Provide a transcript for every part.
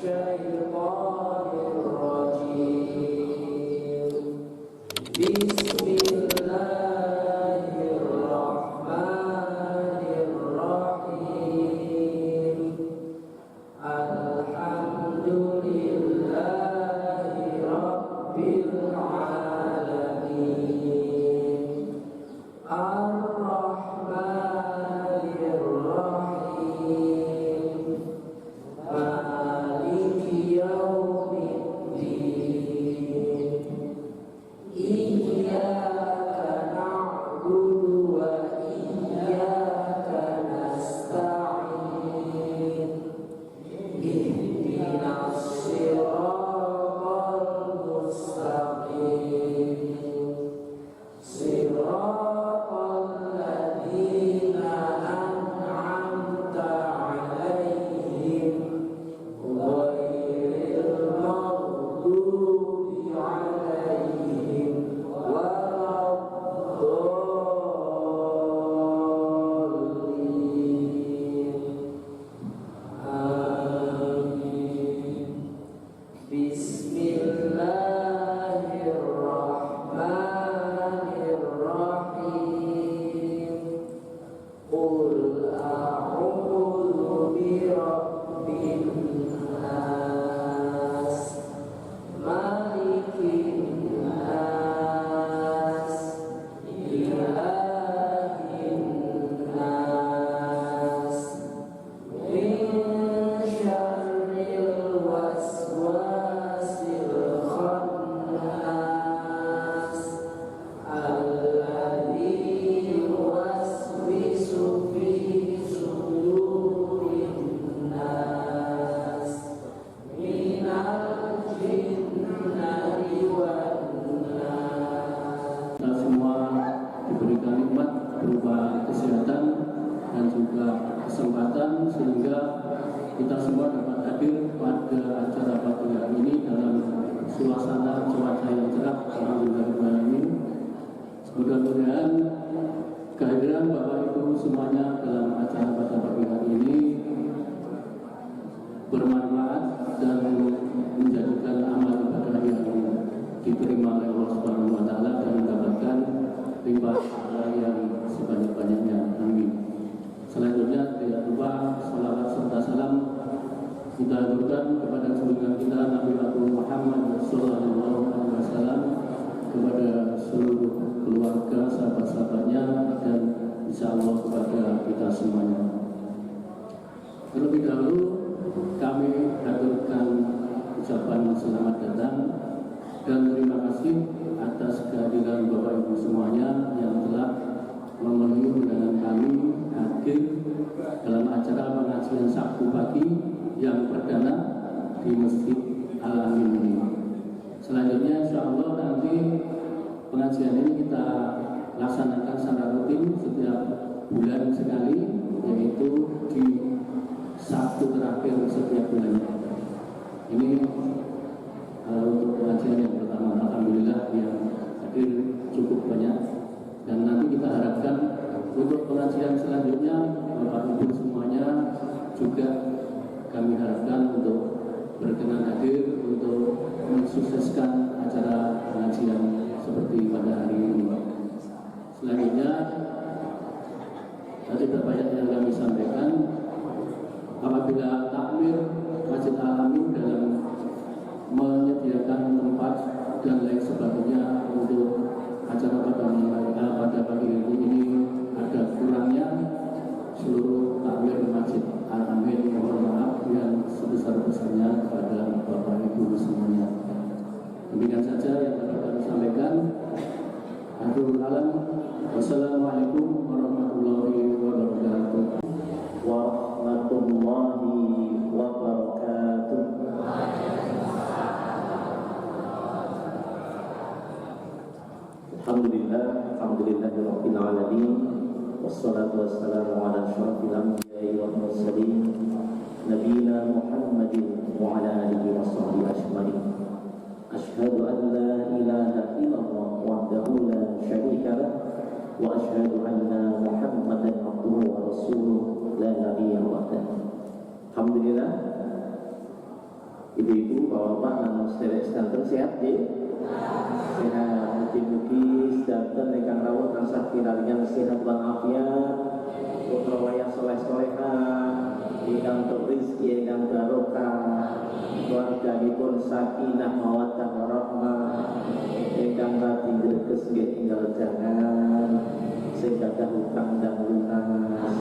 الشيطان الرجيم بسم الله الرحمن الرحيم الحمد لله رب العالمين الرحمن الرحيم مالك يوم الدين إياك نعبد وإياك نستعين اهدنا الصراط المستقيم صراط الذين أنعمت عليهم غير المغضوب عليهم ولا الضالين آمين بسم الله الرحمن الرحيم قل أعوذ برب الناس مالك الناس إله الناس من شر الوسواس الخناس الذي يوسوس في صدور الناس من الجنة والناس. Kita semua diberikan nikmat berupa kesehatan dan juga kesempatan sehingga kita semua dapat hadir pada acara pagi hari ini dalam suasana cuaca yang cerah. Alhamdulillah. Mudah-mudahan kehadiran Bapak Ibu semuanya dalam acara pada pagi hari ini bermanfaat dan menjadikan amal ibadah yang diterima oleh Allah Subhanahu wa taala dan mendapatkan limpah pahala yang sebanyak-banyaknya. Amin. Selanjutnya tidak lupa salawat serta salam kita aturkan kepada junjungan kita Nabi Muhammad sallallahu alaihi wasallam, kepada seluruh keluarga, sahabat-sahabatnya, dan insya Allah kepada kita semuanya. Terlebih dahulu kami aturkan ucapan selamat datang dan terima kasih atas kehadiran Bapak Ibu semuanya yang telah memenuhi undangan kami hadir dalam acara pengajian Sabtu pagi yang perdana di Masjid Al-Amin ini. Selanjutnya insya Allah nanti pengajian ini kita laksanakan secara rutin setiap bulan sekali, yaitu di Sabtu terakhir setiap bulannya. Ini untuk pengajian yang pertama. Alhamdulillah yang hadir cukup banyak, dan nanti kita harapkan untuk pengajian selanjutnya Bapak Ibu semuanya juga kami harapkan untuk berkenan hadir untuk mensukseskan acara pengajian seperti pada hari ini. Selanjutnya tadi banyak yang kami sampaikan, apabila takmir Masjid Al-Amin dalam menyediakan tempat dan lain sebagainya untuk acara pada pagi hari ini ada kurangnya, seluruh takmir Masjid Al-Amin mohon maaf yang sebesar-besarnya kepada Bapak Ibu semuanya. Demikian saja yang dapat kami sampaikan. Akhirul alam. Wassalamualaikum warahmatullahi wabarakatuh. Warahmatullahi wabarakatuh. Alhamdulillahirabbil alamin. Wassalatu wassalamu ala asyrafil anbiya'i wal mursalin nabiyina Muhammadin wa ala alihi washabbihi ajmain. Asyhadu an la ilaha illallah wahdahu la syarika lah wa asyhadu anna Muhammadan abduhu wa rasuluh. wa rasuluh la nabiyya ba'dah. Alhamdulillah, apabila takmir Masjid Al-Amin dalam menyediakan tempat dan lain sebagainya untuk acara pada pagi hari ini ada kurangnya, seluruh takmir Masjid Al-Amin mohon maaf yang sebesar-besarnya kepada Bapak Ibu semuanya. Demikian saja yang dapat kami sampaikan. Akhirul alam. Wassalamualaikum warahmatullahi wabarakatuh. Alhamdulillah. ibu-ibu, bapak-bapak, dan sedherek-sedherek sehat ya? Sehat, mugi-mugi sedanten ingkang rawuh tansah pinaringan sehat lan afiat, putra wayah saleh-salehah, ingkang rezeki ingkang barokah, keluarganipun sakinah mawaddah warahmah, ingkang radi greges nggih tinggal jangan, sing gadah utang dan lunas.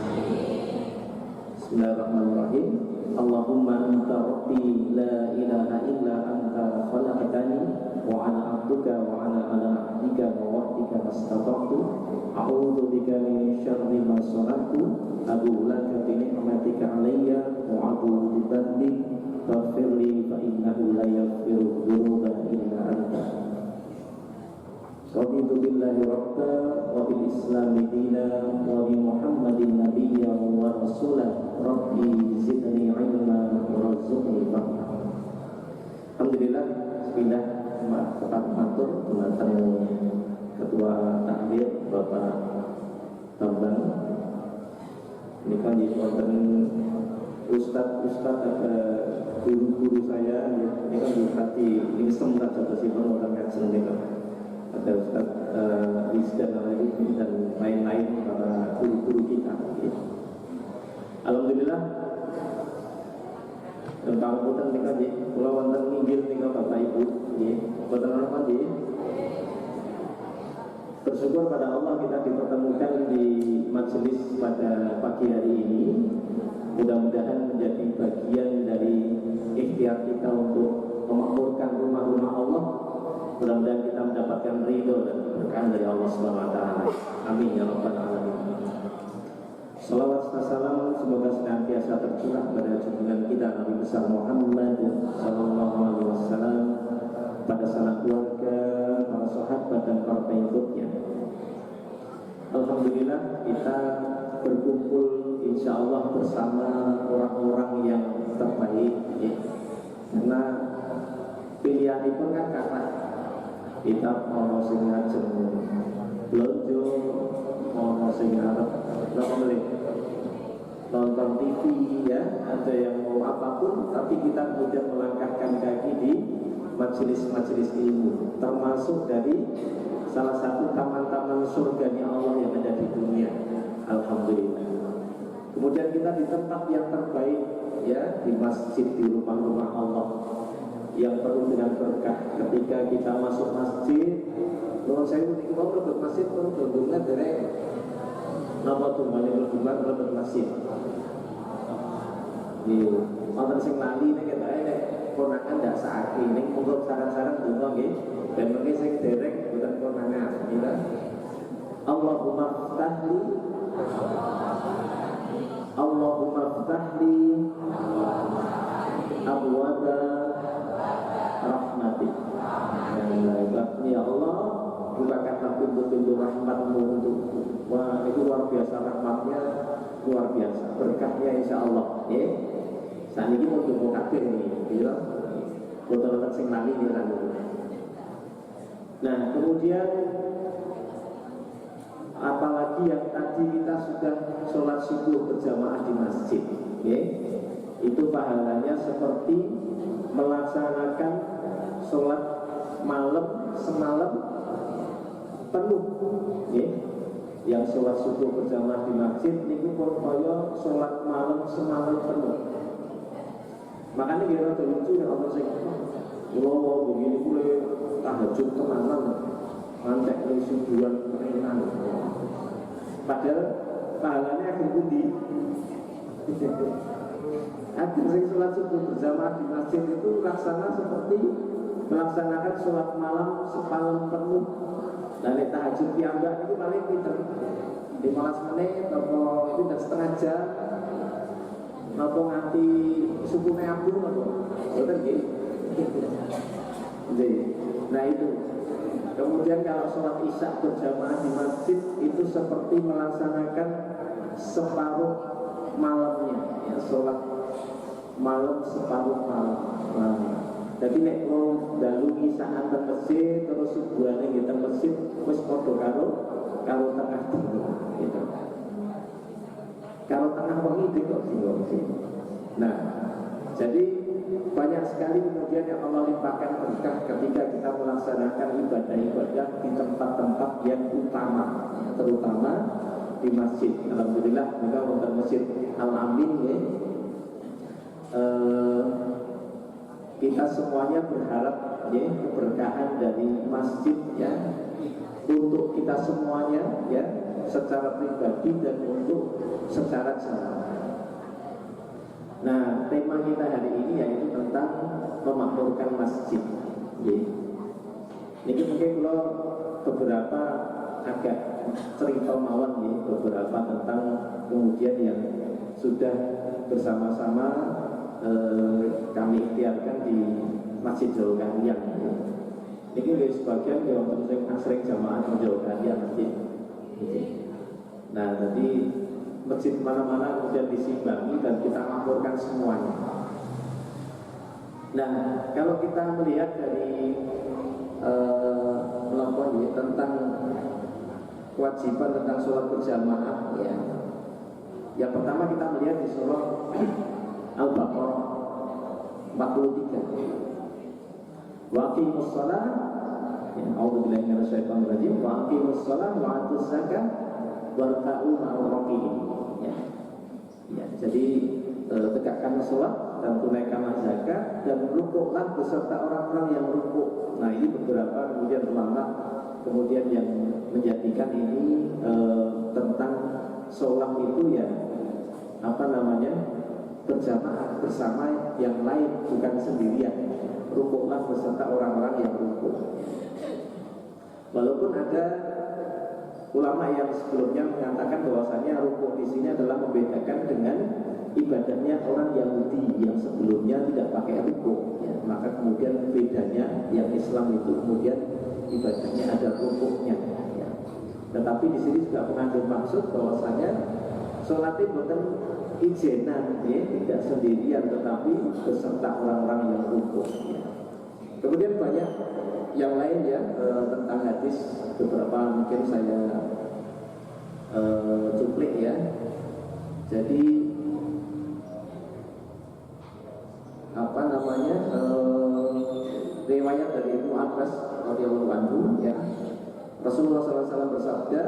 Bismillahirrahmanirrahim. Allahumma anta rabbi la ilaha illa anta khalaqtani wa ana abduka wa ana ala ahdika wa wa'dika mastata'tu a'udzu bika min syarri ma sana'tu abu laka bi ni'matika alayya wa abu bi dhanbi faghfirli fa innahu la yaghfiru dhunuba illa anta. Raditu billahi rabba wa bil islami dina wa bi muhammadin nabiyya wa rasulah rabbi zidni ilma wa rzuqni fahma. Alhamdulillah, bismillah, tepat matur dumateng Ketua Takmir Bapak Bambang. Ini kan di wonten ustad-ustad ada guru-guru saya ya. Ini kan berarti ini semua jabosipun orang ngajeng niku. Ada Ustaz Rizdan Al-Arifin dan lain-lain para guru-guru kita ya. Alhamdulillah tentang putan nika nggih kula wonten nginggil nika Bapak Ibu nggih boten napa nggih. Bersyukur pada Allah kita dipertemukan di majelis pada pagi hari ini. Mudah-mudahan menjadi bagian dari ikhtiar kita untuk memakmurkan rumah-rumah Allah. Mudah-mudahan kita mendapatkan ridho dan keberkahan dari Allah SWT. Amin ya rabbal alamin. Salawat dan salam semoga senantiasa tercurah pada junjungan kita Nabi besar Muhammad sallallahu alaihi wasallam, pada sanak keluarga, para sahabat dan para pengikutnya. Alhamdulillah kita berkumpul insya Allah bersama orang-orang yang terbaik ya. Karena pilihan itu kan karena kita mau sing ngajeng blonjo, mau sing arep nonton TV ya, ada yang mau apapun, tapi kita kemudian melangkahkan kaki di majelis-majelis ilmu, termasuk dari salah satu taman-taman surganya Allah yang ada di dunia. Alhamdulillah. Kemudian kita di tempat yang terbaik ya, di masjid, di rumah-rumah Allah yang penuh dengan berkah. Ketika kita masuk masjid, kalau saya mau lebet masjid pun berbunga dari nama tumbang yang lebet masjid. Di orang sing lali nih kita ini konangan tidak saat ini untuk saran-saran juga nih, dan mungkin saya derek bukan konangan. Kita Allahumma ftahli, Allahumma ftahli abwaba rahmatik. Ya Allah, bukakanlah pintu-pintu rahmatmu untukku. Wah, itu luar biasa rahmatnya, luar biasa berkahnya insya Allah ya. Saat ini mau tunggu kafir nih gitu, foto-foto sing lali nih kan. Nah kemudian apalagi yang tadi kita sudah sholat subuh berjamaah di masjid ya, itu pahalanya seperti melaksanakan sholat malam semalam penuh ya. Yang sholat subuh berjamaah di masjid itu pokoknya sholat malam semalam penuh. Makanya kira lucu ya Allah sih, kalau begini boleh tahajud teman-teman, mantek dari subuhan kerenan. Padahal pahalanya akan pundi. Akhir sholat subuh berjamaah di masjid itu laksana seperti melaksanakan sholat malam semalam penuh. Dan tahajud piyambak itu paling pinter 15 menit atau itu dan setengah jam. Nopo nganti subuh neabu nopo, betul gitu. Nah itu. Kemudian kalau sholat isya berjamaah di masjid itu seperti melaksanakan separuh malamnya, ya, sholat malam separuh malam. Nah, jadi nek mau dalu isaan teng masjid terus subuhane nggih teng masjid wis padha karo tengah dina gitu. Kalau tengah wengi kok bingung sih. Nah, jadi banyak sekali kemudian yang Allah limpahkan berkah ketika kita melaksanakan ibadah-ibadah di tempat-tempat yang utama, terutama di masjid. Alhamdulillah juga untuk Masjid Al-Amin ya. Kita semuanya berharap ya keberkahan dari masjid ya untuk kita semuanya ya secara pribadi dan untuk secara jamaah. Nah, tema kita hari ini yaitu tentang memakmurkan masjid. Ini mungkin kalau beberapa agak cerita mawon ya, beberapa tentang kemudian yang sudah bersama-sama kami ikhtiarkan di Masjid Jawa Kalian. Ini guys sebagian yang sering jamaah di Jawa Kalian masjid. Nah, jadi masjid mana-mana kemudian disimbangi dan kita laporkan semuanya. Nah, kalau kita melihat dari ya, tentang kewajiban tentang sholat berjamaah ya. Yang pertama kita melihat di surah Al-Baqarah 43. Wa aqimus shalah ya a'udzubillahi minasyaitonir rajim wa aqimus shalah wa atuz zakah warka'u ma'ar raki'in ya. Ya, jadi tegakkan sholat dan tunaikan zakat dan rukuklah beserta orang-orang yang rukuk. Nah, ini beberapa kemudian ulama kemudian yang menjadikan ini tentang sholat itu ya apa namanya berjamaah bersama yang lain, bukan sendirian. Rukuklah beserta orang-orang yang rukuk. Walaupun ada ulama yang sebelumnya mengatakan bahwasanya rukuk di sini adalah membedakan dengan ibadahnya orang Yahudi yang sebelumnya tidak pakai rukuk ya. Maka kemudian bedanya yang Islam itu kemudian ibadahnya ada rukuknya ya. Tetapi di sini juga mengandung maksud bahwasanya sholatnya bukan ijenan ya, tidak sendirian tetapi beserta orang-orang yang rukuk ya. Kemudian banyak yang lain ya tentang hadis, beberapa mungkin saya cuplik ya. Jadi apa namanya riwayat dari Ibnu Abbas radhiyallahu anhu ya, Rasulullah SAW bersabda,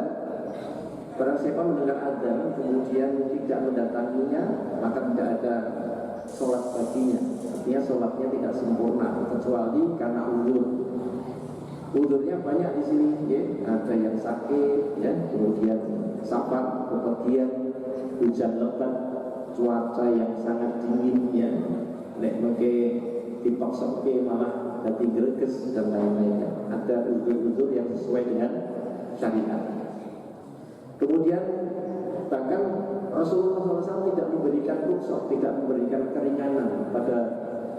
barang siapa mendengar adzan kemudian tidak mendatanginya maka tidak ada sholat baginya. Artinya sholatnya tidak sempurna kecuali karena uzur. Uzurnya banyak di sini ya, ada yang sakit ya, kemudian safar, kepergian, hujan lebat, cuaca yang sangat dingin ya, nek mengke dipaksakan malah dadi greges dan lain-lainnya. Ada uzur-uzur yang sesuai dengan syariat. Kemudian bahkan Rasulullah SAW tidak memberikan rukhsah, tidak memberikan keringanan. Pada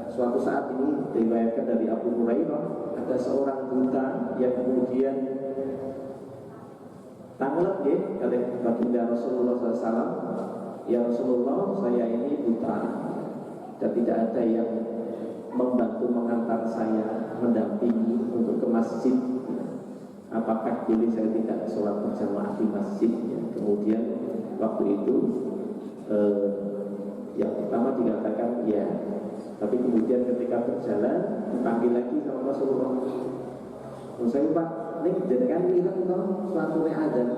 suatu saat ini diriwayatkan dari Abu Hurairah, ada seorang buta yang kemudian tanglet ya oleh baginda Rasulullah SAW. Ya Rasulullah, saya ini buta dan tidak ada yang membantu mengantar saya, mendampingi untuk ke masjid. Apakah boleh saya tidak sholat berjamaah di masjid ya? Kemudian waktu itu yang pertama dikatakan ya, tapi kemudian ketika berjalan dipanggil lagi sama Rasulullah. Saya Pak, ini jadikan mirang toh suatu adzan.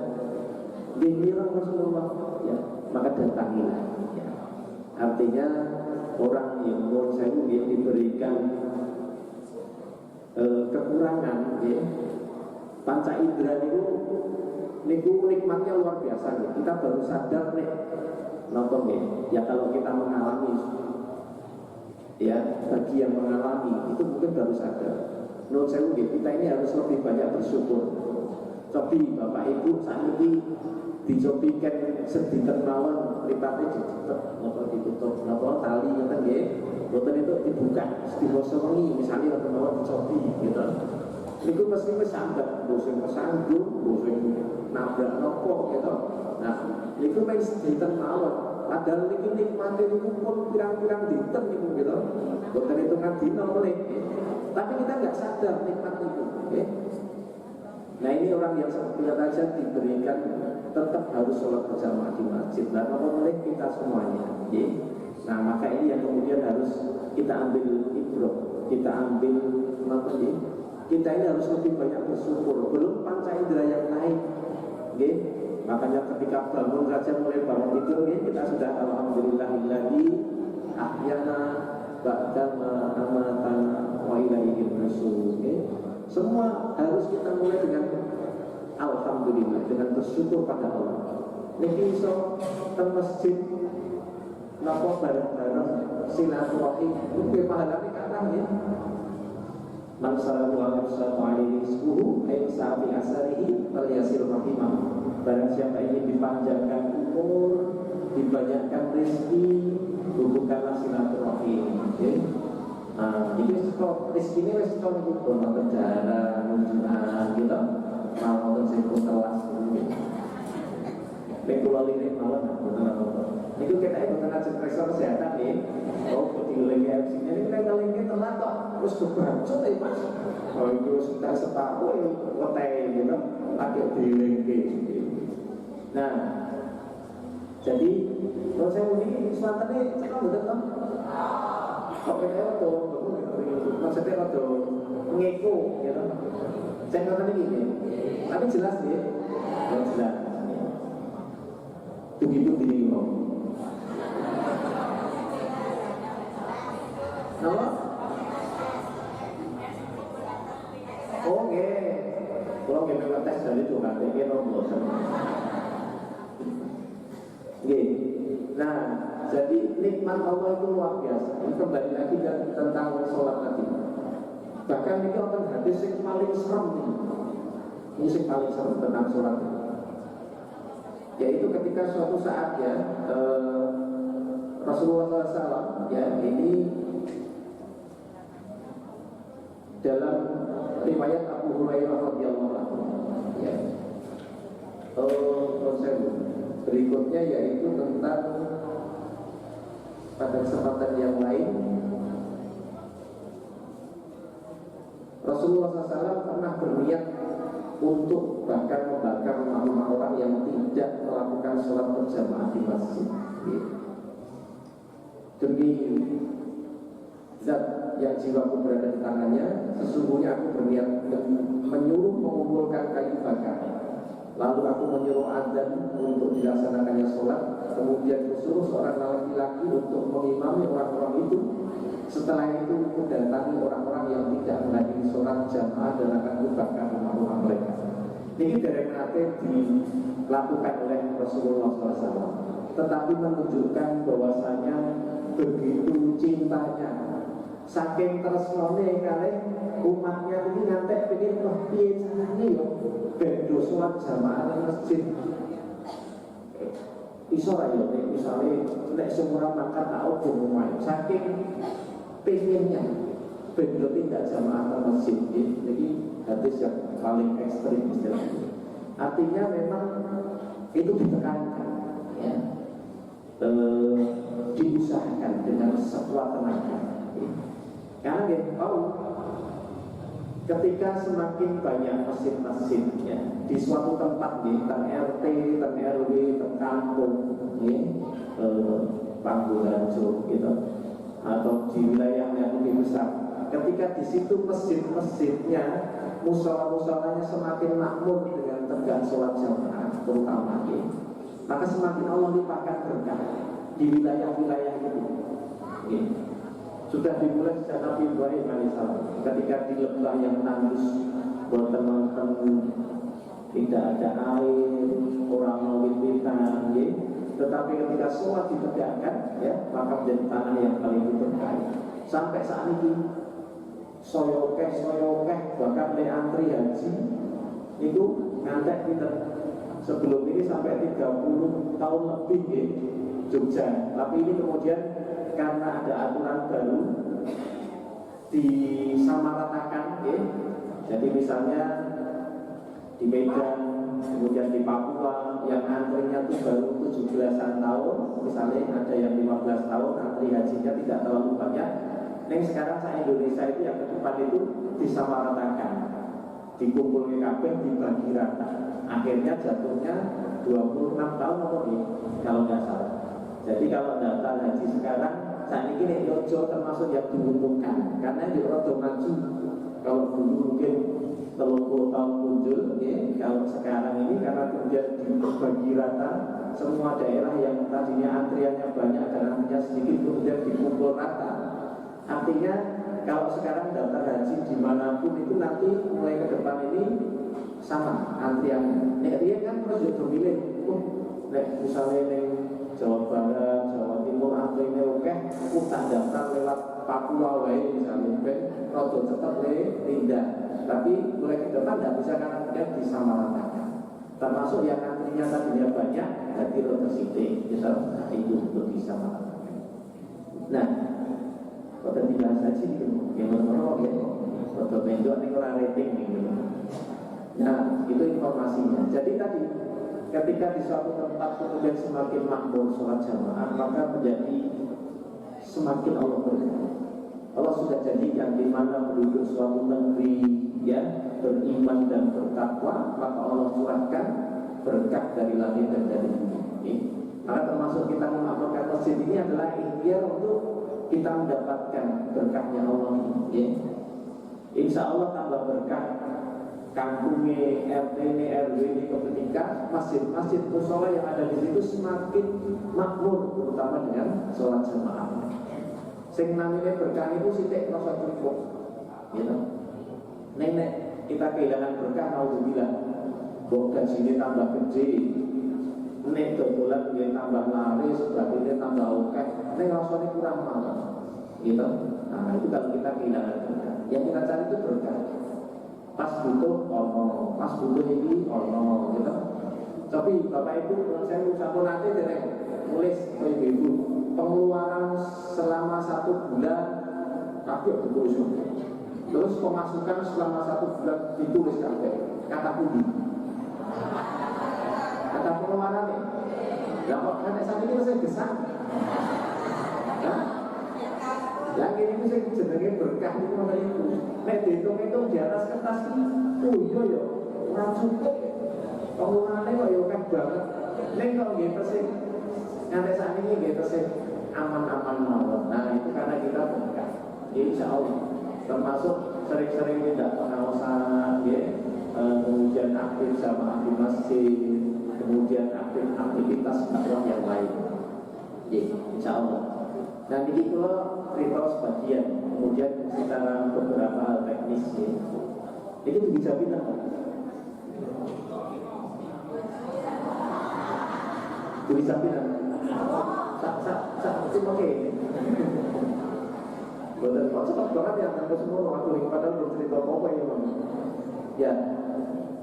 Dia mirang Rasulullah ya, maka datangilah ya. Artinya orang yang menurut saya dia diberikan kekurangan ya, panca indera itu niku nikmatnya luar biasa nih. Kita baru sadar nih nonton ya kalau kita mengalami ya, bagi yang mengalami itu mungkin baru sadar. Menurut saya kita ini harus lebih banyak bersyukur. Cobi Bapak Ibu saat ini dicobikan sedikit mawon lipatnya ditutup tali yang kan boten itu dibuka dibosongi misalnya atau mawon dicobi gitu. Niku mesti sambat, bosen kesandung, bosen nabrak nopo gitu. Nah, niku mesti dinten mawon. Padahal niku nikmate niku pun pirang-pirang dinten niku gitu. Boten hitungan dina meneh. Tapi kita nggak sadar nikmat niku, okay? Nah, ini orang yang seperti saja diberikan tetap harus sholat berjamaah di masjid. Dan apa boleh kita semuanya, okay? Nah maka ini yang kemudian harus kita ambil ibrah, kita ambil apa nih? Kita ini harus lebih banyak bersyukur. Belum panca indera yang naik, okay? Makanya ketika bangun saja mulai bangun tidur, okay? Kita sudah alhamdulillahilladzi ahyana ba'dama amatana wa ilaihi nusyur. Okay? Semua harus kita mulai dengan alhamdulillah, dengan bersyukur pada Allah. Niki iso teng masjid napa bareng-bareng silaturahim kuwi pahalane kathah ya. Man sallallahu alaihi wasallam ay sa'i asarihi wal yasir rahimah. Barang siapa ingin dipanjangkan umur, dibanyakkan rezeki, hubungkanlah silaturahim. Okay? Nah, ini kok rezeki ini wis kok niku nonton jalan, kunjungan gitu. Mau nonton sing kelas gitu. Pekulah lirik malam, betul-betul. Itu kita ikut tengah periksa kesehatan nih. Oh, ketika lagi MC-nya ini kita lagi telat kok. Terus kebancut ya mas. Oh itu sekitar separuh ya, hotel gitu. Pakai dilengke. Nah, jadi kalau saya ini selatan ini cekal betul kan? Oke, saya tuh maksudnya waktu mengiku, gitu. Saya ngerti gini, tapi jelas nih, jelas. Begitu bingung. Nama? Oke. Kalau kita tes dari itu nanti kita nomor. Oke. Nah, jadi nikmat Allah itu luar biasa. Ini kembali lagi tentang sholat tadi. Bahkan ini akan hadis yang paling serem nih. Ini yang paling serem tentang sholat. Yaitu ketika suatu saat ya Rasulullah SAW ya ini dalam riwayat Abu Hurairah radhiyallahu anhu ya berikutnya yaitu tentang pada kesempatan yang lain Rasulullah SAW pernah berniat untuk bahkan membakar rumah-rumah orang yang tidak melakukan sholat berjamaah di masjid. Demi zat yang jiwaku berada di tangannya, sesungguhnya aku berniat menyuruh mengumpulkan kayu bakar. Lalu aku menyuruh adzan untuk dilaksanakannya sholat. Kemudian kusuruh seorang laki-laki untuk mengimami orang-orang itu. Setelah itu aku datangi orang-orang yang tidak menghadiri sholat jamaah dan akan kubakar rumah-rumah mereka. Ini dari nanti dilakukan oleh Rasulullah SAW, tetapi menunjukkan bahwasanya begitu cintanya, saking tresnone kali umatnya ini nanti pengen piye carane yo ben sholat jamaah di masjid. Iso ra yo nek misale nek semua makan tak opo omahe saking pengennya ben tidak jamaah ke masjid. Jadi hadis yang paling ekstrim istilahnya. Artinya memang itu ditekankan ya. Diusahakan dengan sekuat tenaga. Karena kita tahu ketika semakin banyak masjid-masjid ya, di suatu tempat di RT, RW, kampung, ya, Panggulanjo gitu, atau di wilayah yang lebih besar. Ketika di situ masjid-masjidnya, musola-musolanya semakin makmur dengan tegak sholat jamaah, terutama ya, maka semakin Allah limpahkan berkah di wilayah-wilayah itu. Ya. Sudah dimulai sejak Nabi Ibrahim alaihissalam ketika di lembah yang tandus buat teman-teman tidak ada air, orang mau wit-witan, ya. Tetapi ketika sholat ditegakkan, ya, maka menjadi tanah yang paling diberkahi. Sampai saat ini soyokeh bahkan di antri haji itu ngantek kita sebelum ini sampai 30 tahun lebih ya, Jogja. Tapi ini kemudian karena ada aturan baru disamaratakan ya. Jadi misalnya di Medan, kemudian di Papua yang antrinya itu baru 17-an tahun, misalnya ada yang 15 tahun antri hajinya tidak terlalu banyak. Nah sekarang saya Indonesia itu yang ke depan itu disamaratakan, dikumpul ke kabeh, dibagi rata. Akhirnya jatuhnya 26 tahun atau kalau nggak salah. Jadi kalau daftar haji sekarang, saat ini Yojo termasuk yang diuntungkan karena di Rodo maju. Kalau dulu mungkin 30 tahun muncul, ya. Kalau sekarang ini karena kemudian dibagi rata, semua daerah yang tadinya antriannya banyak dan antriannya sedikit kemudian dikumpul rata. Artinya kalau sekarang daftar haji dimanapun itu nanti mulai ke depan ini sama antriannya. Dia kan terus juga milih, misalnya nih Jawa Barat, Jawa Timur, antriannya oke, tak daftar lewat Papua wae misalnya, rodo tetap Linda. Tapi mulai ke depan tidak bisa karena dia disamaratakan. Termasuk yang antrinya tadinya banyak, jadi rodo sidik, misalnya itu untuk disamaratakan. Nah, kalau dibahas haji gitu, yang menurut ya, rodo pendok ini kurang rating gitu. Nah, itu informasinya. Jadi tadi ketika di suatu tempat kemudian semakin makmur sholat jamaah, maka menjadi semakin Allah berkah. Allah sudah jadikan di mana penduduk suatu negeri ya beriman dan bertakwa, maka Allah curahkan berkah dari langit dan dari bumi. Maka termasuk kita memakmurkan masjid ini adalah ikhtiar untuk kita mendapatkan berkahnya Allah. Ya. Insya Allah tambah berkah kampungnya, RT-nya, RW-nya ketika masjid-masjid musola yang ada di situ semakin makmur, terutama dengan sholat jamaah. Sing namanya berkah itu sitik rasa cukup, gitu. Nenek kita kehilangan berkah, naudzubillah. Bok gajinya tambah gede, nek dodolan dia tambah laris, sebagainya tambah oke. Nek rasanya kurang malah, gitu. Nah itu kalau kita kehilangan berkah. Yang kita cari itu berkah. Pas butuh ono, pas butuh ini ono, gitu. Tapi bapak ibu, saya usahakan nanti dari tulis ke ibu pengeluaran selama 1 bulan kabeh ditulis. Terus pemasukan selama 1 bulan ditulis kabeh. Kata pundi? Kata pengeluaran nih. Ya kok kan saat ini saya gesang. Hah? Yang ini saya jenenge berkah itu mana itu? Nek dihitung-hitung di atas kertas ini, iya ya, ora cukup. Pengeluarannya kok ya kan banget. Nek kalau nggih persik, nganti saat ini nggih persik aman-aman mawon. Nah itu karena kita berkah. Insya Allah. Termasuk sering-sering tidak pengawasan, ya, kemudian aktif sama di masjid, kemudian aktivitas dakwah yang lain. Ya, insya Allah. Dan ini kalau cerita sebagian, kemudian secara beberapa hal teknis, ya. Itu bisa bilang, bisa bilang, oke. Betul, kok cepat banget ya sampai semua waktu ini padahal belum cerita apa ya bang. Ya,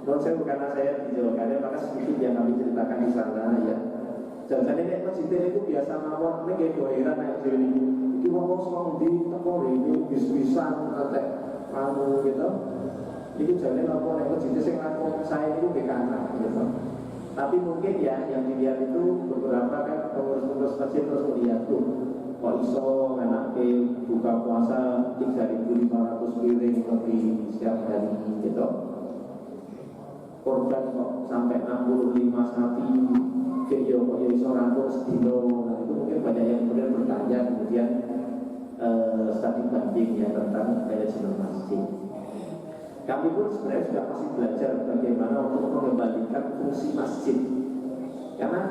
menurut saya bukan saya dijawabkannya, maka sedikit yang kami ceritakan di sana ya. Jangan ini masjid itu biasa mawon, ini kayak doairan kayak jadi ini. Itu ngomong semua di tepor ini bis-bisan atau kamu gitu. Itu jangan apa nek masjid sing ngaku saya itu bekana gitu. Tapi mungkin ya yang dilihat itu beberapa kan pengurus-pengurus masjid terus melihat tuh. Kok iso nganake buka puasa 3.500 piring lebih setiap hari gitu. Korban kok sampai 65 sapi, kayak kok ya iso rangkul sedino. Nah itu mungkin banyak yang kemudian bertanya kemudian studi banding ya tentang manajemen masjid. Kami pun sebenarnya sudah masih belajar bagaimana untuk mengembalikan fungsi masjid. Karena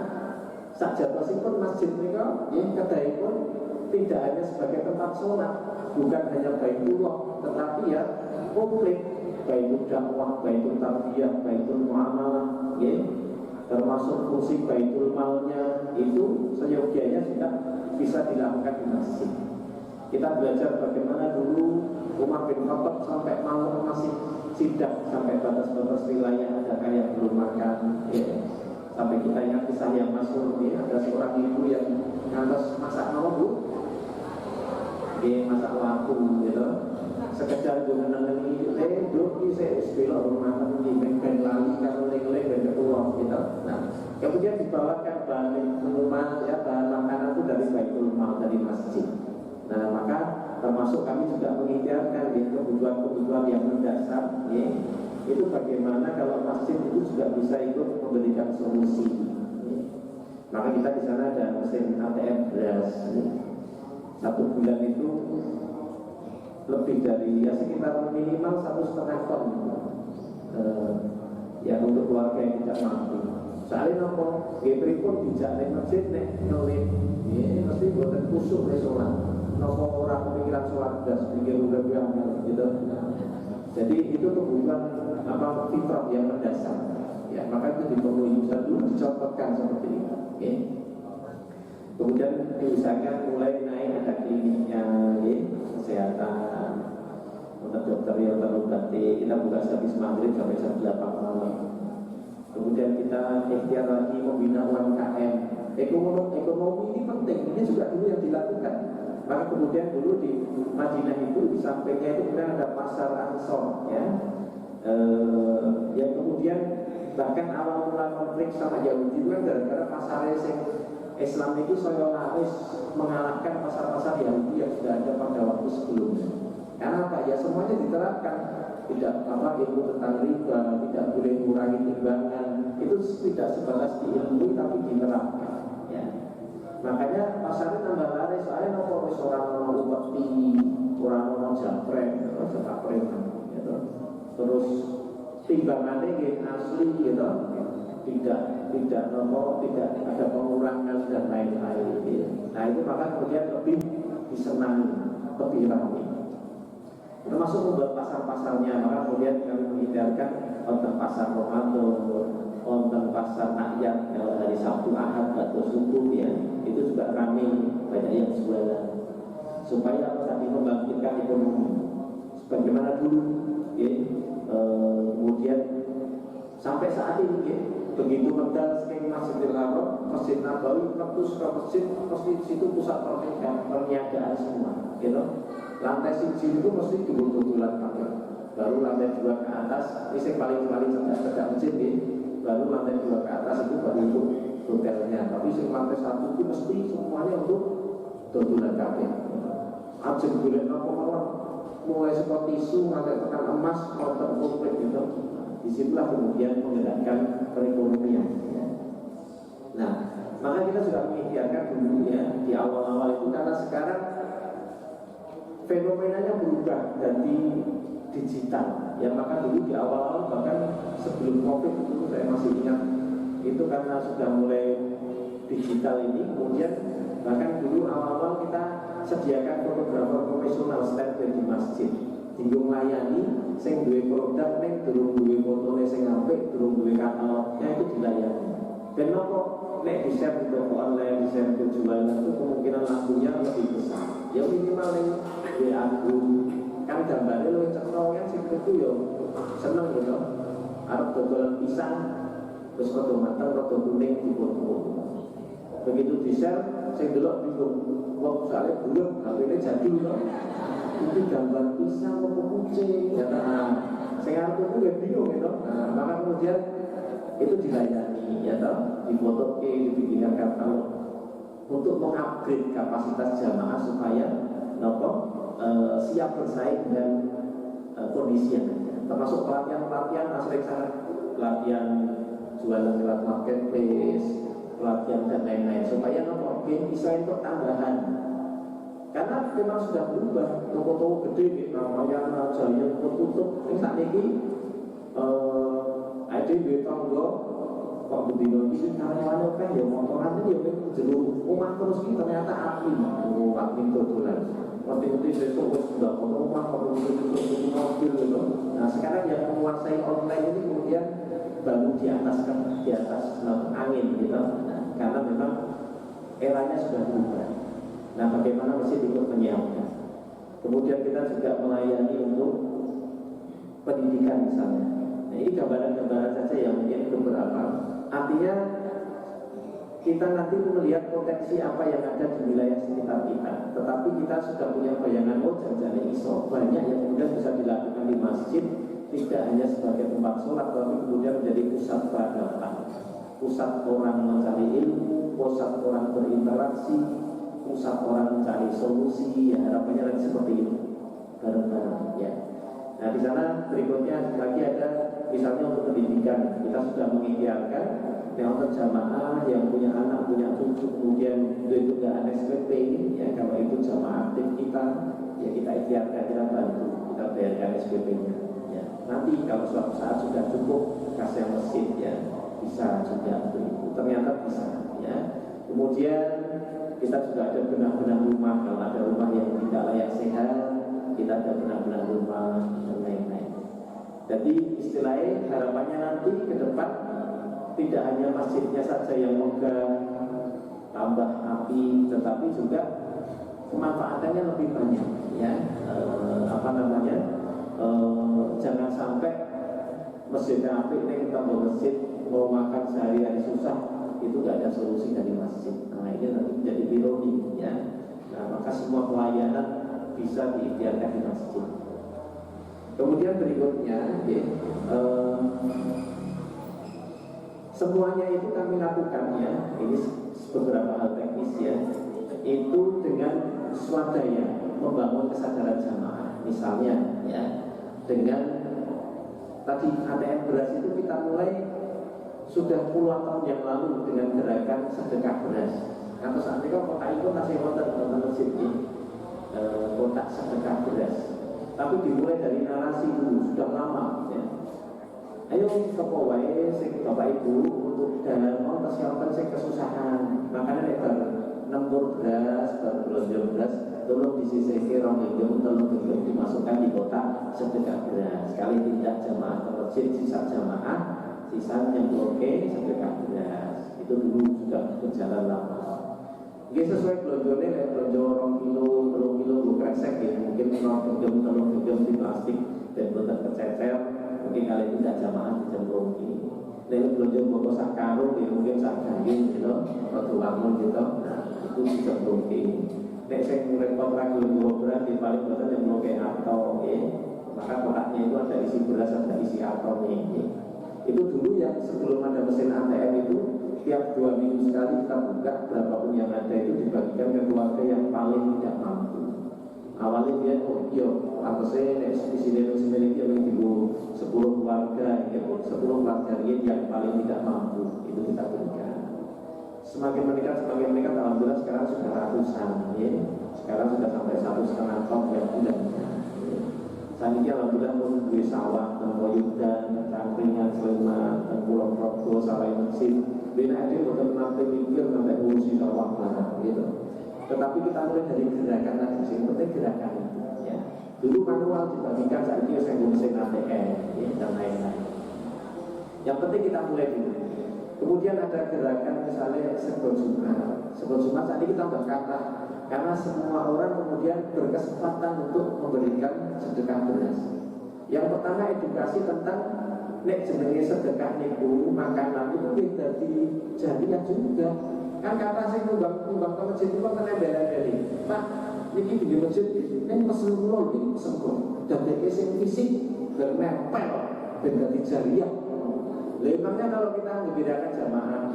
sajatosipun masjid mereka yang kedai pun tidak hanya sebagai tempat sholat, bukan hanya baitullah, tetapi ya publik, baitul dakwah, baitul tarbiyah, baitul muamalah, ya, termasuk fungsi baitul malnya itu seyogianya sudah bisa dilakukan di masjid. Kita belajar bagaimana dulu Umar bin Khattab sampai malam masih sidak sampai batas-batas wilayah ada kayak belum makan, ya. Sampai kita ingat kisah yang masyhur, ya, ada seorang ibu yang ngantos masak apa bu? Masak laku, gitu. Sekedar gue menengi, duduk di sebelum rumah di bengkel lagi kalau lele bengkel pulau, gitu. Nah, kemudian dibawakan bahan minuman, ya, bahan makanan itu dari baitul mal, dari masjid. Nah, maka termasuk kami juga mengikhtiarkan ya, kebutuhan-kebutuhan yang mendasar, ya. Itu bagaimana kalau masjid itu juga bisa ikut memberikan solusi. Maka kita di sana ada sing ATM beras. Satu bulan itu lebih dari ya sekitar minimal 1,5 ton ya untuk keluarga yang tidak mampu. Soalnya nopo, Gebri pun bijak nih masjid nih nulis, ya mesti buatan kusuk nih sholat. Nopo orang kepikiran sholat gas, pikir udah biang gitu. Jadi itu kebutuhan apa fitrah yang mendasar. Ya maka itu dipenuhi dulu dicontohkan seperti itu. Ya. Kemudian diusahakan mulai naik ada kliniknya, ya, kesehatan. Untuk dokter yang terobati kita buka habis maghrib sampai jam 8 malam. Kemudian kita ikhtiar lagi membina UMKM. Ekonomi ini penting, ini juga dulu yang dilakukan. Maka kemudian dulu di Madinah itu di sampingnya itu kemudian ada pasar Ansor, ya. Yang kemudian bahkan awal mula konflik sama Yahudi itu kan gara-gara pasar Islam itu saya laris mengalahkan pasar-pasar Yahudi yang sudah ada pada waktu sebelumnya. Karena apa? Ya semuanya diterapkan. Tidak apa ilmu tentang riba, tidak boleh mengurangi timbangan. Itu tidak sebatas diilmui tapi diterapkan. Ya. Makanya pasarnya tambah laris. Soalnya nopo orang upeti, orang japrek, gitu. Terus timbangannya asli, gitu. Tidak nopo, tidak ada pengurangan dan lain-lain. Gitu. Nah itu maka kemudian lebih disenangi, lebih ramai. Termasuk membuat pasar-pasarnya, maka kemudian kami mengidarkan wonten pasar Ramadan, wonten pasar Nakyat kalau hari Sabtu Ahad atau subuh ya, itu juga ramai banyak yang jualan supaya tadi membangkitkan ekonomi sebagaimana dulu ya. Kemudian sampai saat ini ya, begitu medal skema Masjidil Haram, Masjid Nabawi, terus ke masjid situ pusat perniagaan semua, gitu. Lantai siji itu mesti dibutuhkan pakai. Baru lantai 2 ke atas, ini yang paling cedak masjid ya. Baru lantai 2 ke atas itu baru untuk hotelnya. Tapi yang lantai 1 itu mesti semuanya untuk dodolan kafe. Ajeng boleh apa-apa, mulai seperti tisu, lantai tekan emas, order komplit gitu. Disitulah kemudian menggerakkan perekonomian. Ya. Nah, maka kita sudah mengikhtiarkan dulu ya di awal-awal itu karena sekarang fenomenanya berubah dari digital. Ya maka dulu di awal-awal bahkan sebelum COVID itu saya masih ingat itu karena sudah mulai digital ini. Kemudian bahkan dulu awal-awal kita sediakan fotografer profesional stand di masjid. Tinggal melayani, sing duwe produk neng durung duwe fotone sing apik, durung duwe katalognya itu dilayani. Dan nopo nek di-share di toko online, di-share penjualan itu kemungkinan lakunya lebih besar. Ya minimal neng di aku kan gambarnya lebih cekro kan sih itu yo seneng gitu. Arep dodolan pisang terus foto matang, foto kuning di foto. Begitu di-share, sing delok bingung. Wong soalnya buruk, HP-ne jadul loh. Itu gambar pisang apa kucing ya nah saya aku juga bingung gitu. Nah maka kemudian itu dilayani ya toh, difoto dibikinkan katalog untuk mengupgrade kapasitas jamaah supaya siap bersaing dengan kondisi yang ada. Termasuk pelatihan aspek sangat pelatihan jualan lewat marketplace, pelatihan dan lain-lain supaya bisa itu tambahan. Karena memang sudah berubah, toko-toko gede, namanya Jaya tertutup. Ini saat ini ada di tangga kok begitu ini karyawannya kan ya motoran ini ya jeruk rumah terus ini ternyata api, api dodolan. Waktu besok sudah rumah, waktu mobil gitu. Nah sekarang yang menguasai online ini kemudian baru di atas angin gitu. Nah, karena memang eranya sudah berubah. Nah bagaimana masih ikut menyiapkan. Kemudian kita juga melayani untuk pendidikan misalnya. Nah ini gambaran-gambaran saja yang mungkin beberapa. Artinya kita nanti melihat potensi apa yang ada di wilayah sekitar kita. Tetapi kita sudah punya bayangan, jangan iso. Banyak yang kemudian bisa dilakukan di masjid, tidak hanya sebagai tempat sholat, tapi kemudian menjadi pusat peradaban, pusat orang mencari ilmu, pusat orang berinteraksi, pusat orang mencari solusi. Ya harapannya lagi seperti itu, bareng-bareng ya. Nah di sana berikutnya lagi ada misalnya untuk pendidikan, kita sudah mengikhtiarkan yang terjamaah yang punya anak, punya cucu, kemudian tunggakan SPP ya, kalau itu jamaah aktif kita ya kita ikhtiarkan, kita bantu, kita bayarkan SPP-nya ya. Nanti kalau suatu saat sudah cukup kasih mesin ya bisa juga untuk itu, ternyata bisa ya. Kemudian kita juga ada benah-benah rumah, kalau ada rumah yang tidak layak sehat kita ada benah-benah rumah dan lain-lain. Jadi istilahnya harapannya nanti ke depan tidak hanya masjidnya saja yang megah tambah api, tetapi juga kemanfaatannya lebih banyak ya. Jangan sampai masjidnya api ini kita mau masjid mau makan sehari-hari susah, itu gak ada solusi dari masjid. Nah ini nanti menjadi ironi ya. Nah maka semua pelayanan bisa diikhtiarkan di masjid. Kemudian berikutnya ya, semuanya itu kami lakukan ya, ini beberapa hal teknis ya, itu dengan swadaya membangun kesadaran jamaah. Misalnya ya, dengan tadi ATM beras itu kita mulai sudah puluhan tahun yang lalu dengan gerakan sedekah beras. Atau saat ini kota itu masih wonten masjid ini kotak sedekah beras. Tapi dimulai dari narasi dulu, sudah lama ya. Ayo sapa wae sing Bapak Ibu untuk dalam mau persiapan sing kesusahan. Makanya nek nembur beras, belanja beras, tolong disisihke rong genggam, tolong genggam dimasukkan di kotak sedekah beras. Sekali tidak jamaah ke masjid, sisa jamaah, sisa yang oke sedekah beras. Itu dulu sudah berjalan lama. Ini sesuai belanja nek belanja 2 kilo, 3 kilo kresek ya, mungkin rong genggam, tolong genggam di plastik dan boten kececer. Mungkin kali tidak jamaah di jam ini. Lalu belanja boko sak karung ya, mungkin sak daging gitu, atau wangun gitu. Nah itu di jam ini. Nek saya repot lagi beras di paling boten yang mau kayak atau ya. Maka kotaknya itu ada isi beras, ada isi atau ya. Itu dulu yang sebelum ada mesin ATM itu tiap 2 minggu sekali kita buka, berapapun yang ada itu dibagikan ke keluarga yang paling tidak mampu. Awalnya dia, oh iya, apa saya di sini memiliki yang ibu 10 keluarga, ya, 10 keluarga yang paling tidak mampu, itu kita berikan. Semakin meningkat, alhamdulillah sekarang sudah ratusan, ya. Sekarang sudah sampai 1,5 ton yang sudah. Saat ini alhamdulillah pun di sawah, Tempoyudan, Cangkringan, Sleman, Pulau Progo, Sarai Mesin. Bina itu bukan nanti mikir sampai ngurusi sawah mana, gitu. Tetapi kita mulai dari gerakan tadi, yang penting gerakan itu. Ya. Dulu manual dibagikan, saat ini saya mesin ATM, ya, dan lain-lain. Yang penting kita mulai dulu. Kemudian ada gerakan misalnya Sebon Jumat saat ini kita berkata, karena semua orang kemudian berkesempatan untuk memberikan sedekah beras. Yang pertama edukasi tentang nek jenenge sedekah niku makanan itu dari jariah juga. Kan kata sing numbang ke masjid itu kan bela-beli. Pak, niki di masjid nek pesen kula niki pesen kula. Dadeke sing fisik bernempel ben dadi jariah. Memangnya kalau kita membedakan jamaah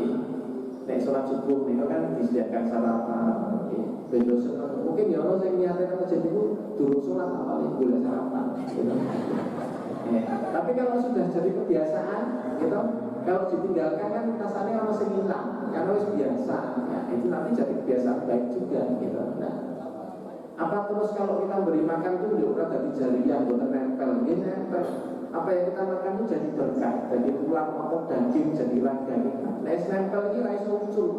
nek sholat subuh itu kan disediakan sarapan, beda mungkin ya Allah saya niatkan masjid itu dulu sholat apa boleh sarapan, gitu. Tapi kalau sudah jadi kebiasaan, gitu, kalau ditinggalkan kan rasanya orang masih hilang, karena harus biasa, ya, itu nanti jadi kebiasaan baik juga, gitu. Nah, apa terus kalau kita beri makan itu udah dari jariah, bukan nempel, ini nempel. Apa yang kita makan itu jadi berkah, jadi tulang otot daging, jadi raga kita. Nah, nempel ini rais muncul,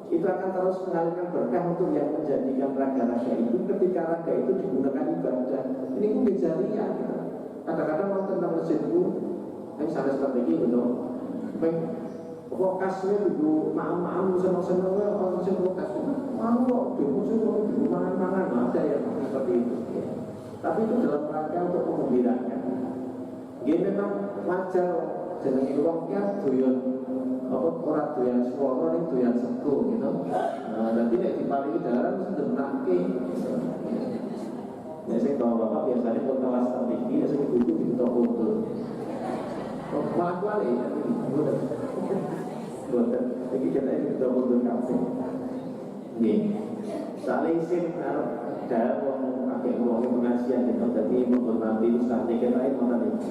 itu akan terus mengalirkan berkah untuk yang menjadikan raga-raga itu ketika raga itu digunakan ibadah. Ini mungkin jariah gitu. Kadang-kadang mau tentang masjid itu, misalnya seperti ini, gitu. Kok kasnya dulu maam-maam senang-senang orang masjid kas mau kok di musuh di mangan-mangan ada yang seperti itu. Ya. Tapi itu dalam rangka untuk menggembirakan. Dia memang wajar jenenge wong ki doyan apa ora doyan swara ning doyan sego gitu. Nah, dadi nek diparingi dalan mesti denake. Ya sing bapak biasanya foto kelas tinggi, sing buku di foto. Oh, kuali ya. Bukan. Jadi kita ini foto kafe. Nggih. Saling sim karo dalam wong akeh wong pengajian itu dadi menghormati ustaz iki lain ngoten iki.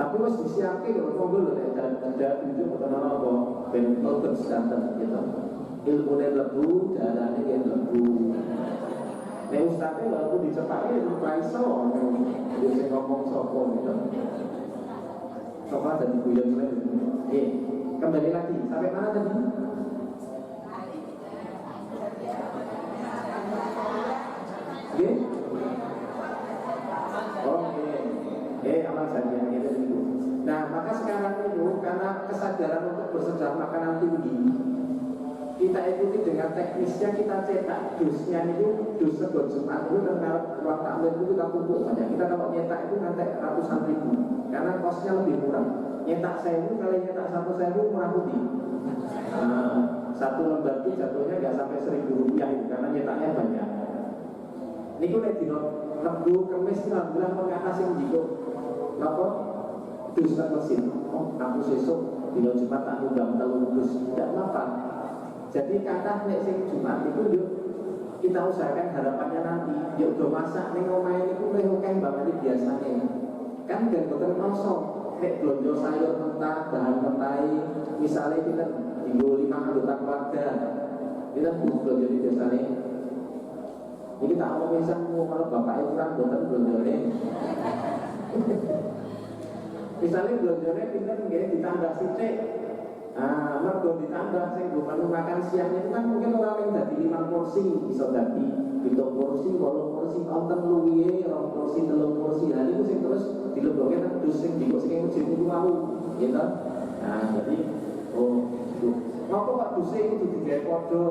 Tapi wis disiapke lho monggo lho nek ada itu ora apa ben open standar gitu. Ilmune lebu, dalane yen lebu. Nek ustaze walaupun dicepake ora iso sing ngomong sapa gitu. Coba dari guyon lagi. Kembali lagi sampai mana tadi? Amal jariah itu. Nah, maka sekarang itu karena kesadaran untuk bersedekah makanan tinggi, kita ikuti dengan teknisnya, kita cetak dusnya itu, dus sego Jumat itu dan ruang takmir itu kita kumpul saja. Kita kalau nyetak itu nanti ratusan ribu, karena kosnya lebih murah. Nyetak 1000 kali nyetak 1.000 murah putih. Satu lembar itu jatuhnya nggak sampai 1.000 rupiah itu, karena nyetaknya banyak. Ini gue lihat di Rebu, Kemis, alhamdulillah mengatas yang jiko. Apa? Dus kan mesin. Oh, aku sesuk di Jumat tak undang telur dus. Tidak apa. Jadi kata nek sing Jumat itu yuk kita usahakan harapannya nanti yuk do masak ning omahe niku luwih akeh banget biasane. Kan ben boten kosong. Nek blonjo sayur mentah, bahan mentai, misalnya kita digo 5 anggota keluarga. Kita blonjo di biasane. Ini tak mau misal kalau bapak itu kan boten blonjone. Misalnya blonjone pinter nggih ditambah sithik. Mergo ditambah sing menu makan siang itu kan mungkin orang yang dadi 5 porsi, bisa dadi 7 porsi, 8 porsi, wonten luwihe 2 porsi, 3 porsi. Nah niku sing terus dilebokke nang dus sing digo sing masjid niku mau, gitu. Nah, jadi ngapa kok duse itu digawe padha